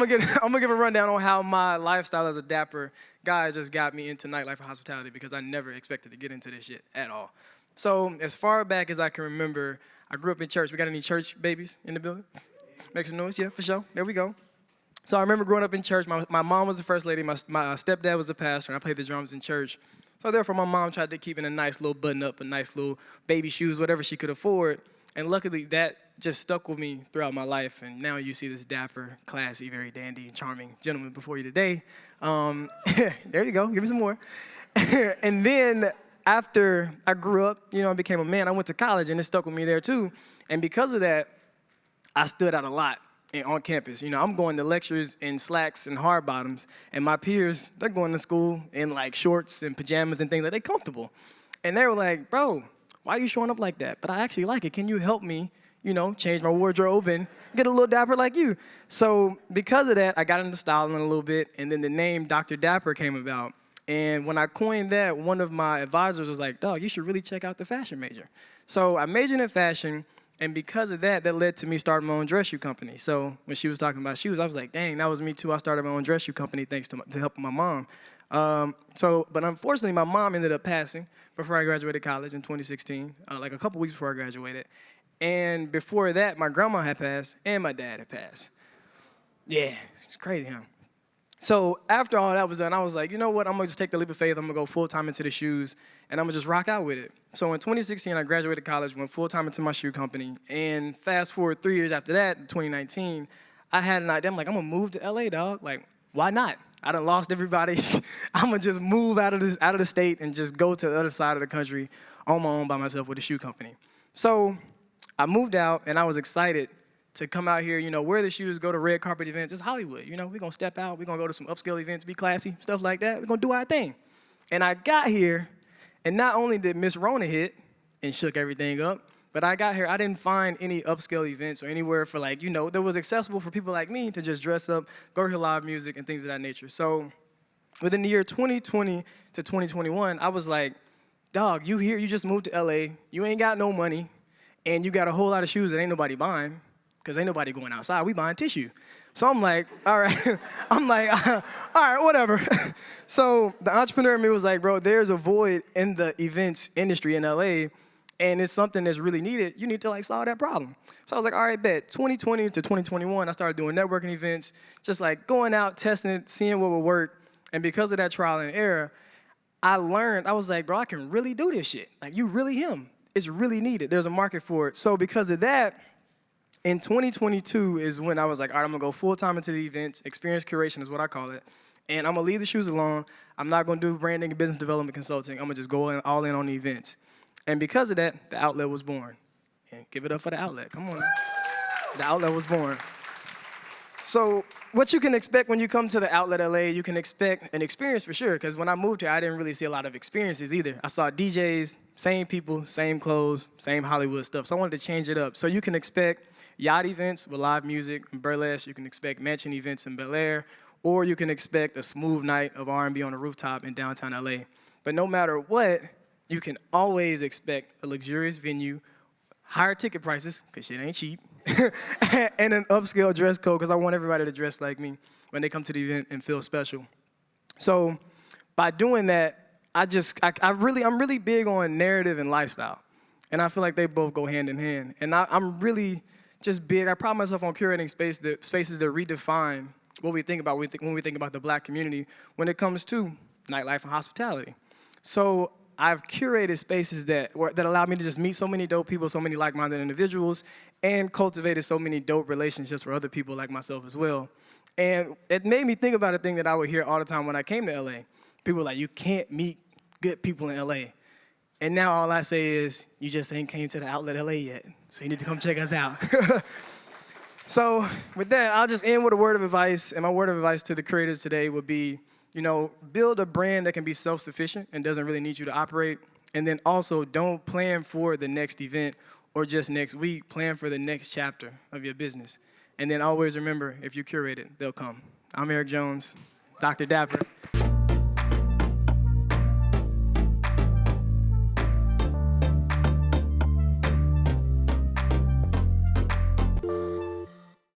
I'm gonna give a rundown on how my lifestyle as a Dapper guy just got me into nightlife and hospitality, because I never expected to get into this shit at all. So as far back as I can remember, I grew up in church. We got any church babies in the building? Make some noise, yeah, for sure. There we go. So I remember growing up in church. My mom was the first lady. My stepdad was the pastor, and I played the drums in church. So therefore, my mom tried to keep in a nice little button-up, a nice little baby shoes, whatever she could afford. And luckily, that just stuck with me throughout my life. And now you see this dapper, classy, very dandy, charming gentleman before you today. There you go. Give me some more. And then after I grew up, I became a man. I went to college, and it stuck with me there too. And because of that, I stood out a lot on campus. I'm going to lectures in slacks and hard bottoms, and my peers, they're going to school in like shorts and pajamas and things like they're comfortable. And they were like, bro, why are you showing up like that? But I actually like it. Can you help me, change my wardrobe and get a little dapper like you? So because of that, I got into styling a little bit, and then the name Dr. Dapper came about. And when I coined that, one of my advisors was like, dog, you should really check out the fashion major. So I majored in fashion. And because of that, that led to me starting my own dress shoe company. So when she was talking about shoes, I was like, dang, that was me too. I started my own dress shoe company thanks to help my mom. But unfortunately, my mom ended up passing before I graduated college in 2016, like a couple weeks before I graduated. And before that, my grandma had passed and my dad had passed. Yeah, it's crazy, huh? So after all that was done, I was like, you know what? I'm going to just take the leap of faith. I'm going to go full-time into the shoes, and I'm going to just rock out with it. So in 2016, I graduated college, went full-time into my shoe company, and fast forward 3 years after that, in 2019, I had an idea. I'm like, I'm going to move to L.A., dog. Like, why not? I done lost everybody. I'm going to just move out of the state and just go to the other side of the country on my own by myself with a shoe company. So I moved out, and I was excited to come out here, wear the shoes, go to red carpet events. It's Hollywood, we're going to step out. We're going to go to some upscale events, be classy, stuff like that. We're going to do our thing. And I got here, and not only did Miss Rona hit and shook everything up, but I got here, I didn't find any upscale events or anywhere for that was accessible for people like me to just dress up, go hear live music and things of that nature. So within the year 2020 to 2021, I was like, dog, you here, you just moved to LA, you ain't got no money, and you got a whole lot of shoes that ain't nobody buying, because ain't nobody going outside, we buying tissue. So I'm like, all right, all right, whatever. So the entrepreneur in me was like, bro, there's a void in the events industry in LA, and it's something that's really needed. You need to solve that problem. So I was like, all right, bet. 2020 to 2021, I started doing networking events, just going out, testing it, seeing what would work. And because of that trial and error, I learned, I was like, bro, I can really do this shit. You really him. It's really needed. There's a market for it. So because of that, in 2022 is when I was like, all right, I'm going to go full-time into the events. Experience curation is what I call it. And I'm going to leave the shoes alone. I'm not going to do branding and business development consulting. I'm going to just go all in on the events. And because of that, the outlet was born. And give it up for the outlet. Come on. The outlet was born. So what you can expect when you come to the outlet LA, you can expect an experience for sure. Because when I moved here, I didn't really see a lot of experiences either. I saw DJs, same people, same clothes, same Hollywood stuff. So I wanted to change it up. So you can expect yacht events with live music and burlesque. You can expect mansion events in Bel Air, or you can expect a smooth night of R&B on a rooftop in downtown LA. But no matter what, you can always expect a luxurious venue, higher ticket prices, because shit ain't cheap, and an upscale dress code, because I want everybody to dress like me when they come to the event and feel special. So by doing that, I'm really big on narrative and lifestyle. And I feel like they both go hand in hand. And I'm really just big. I pride myself on curating spaces that redefine what we think about when we think about the Black community when it comes to nightlife and hospitality. So I've curated spaces that allow me to just meet so many dope people, so many like-minded individuals, and cultivated so many dope relationships for other people like myself as well. And it made me think about a thing that I would hear all the time when I came to LA. People were like, you can't meet good people in LA. And now all I say is, you just ain't came to the outlet LA yet, so you need to come check us out. So with that, I'll just end with a word of advice. And my word of advice to the creators today would be, build a brand that can be self-sufficient and doesn't really need you to operate. And then also, don't plan for the next event or just next week. Plan for the next chapter of your business. And then always remember, if you curate it, they'll come. I'm Eric Jones, Dr. Dapper.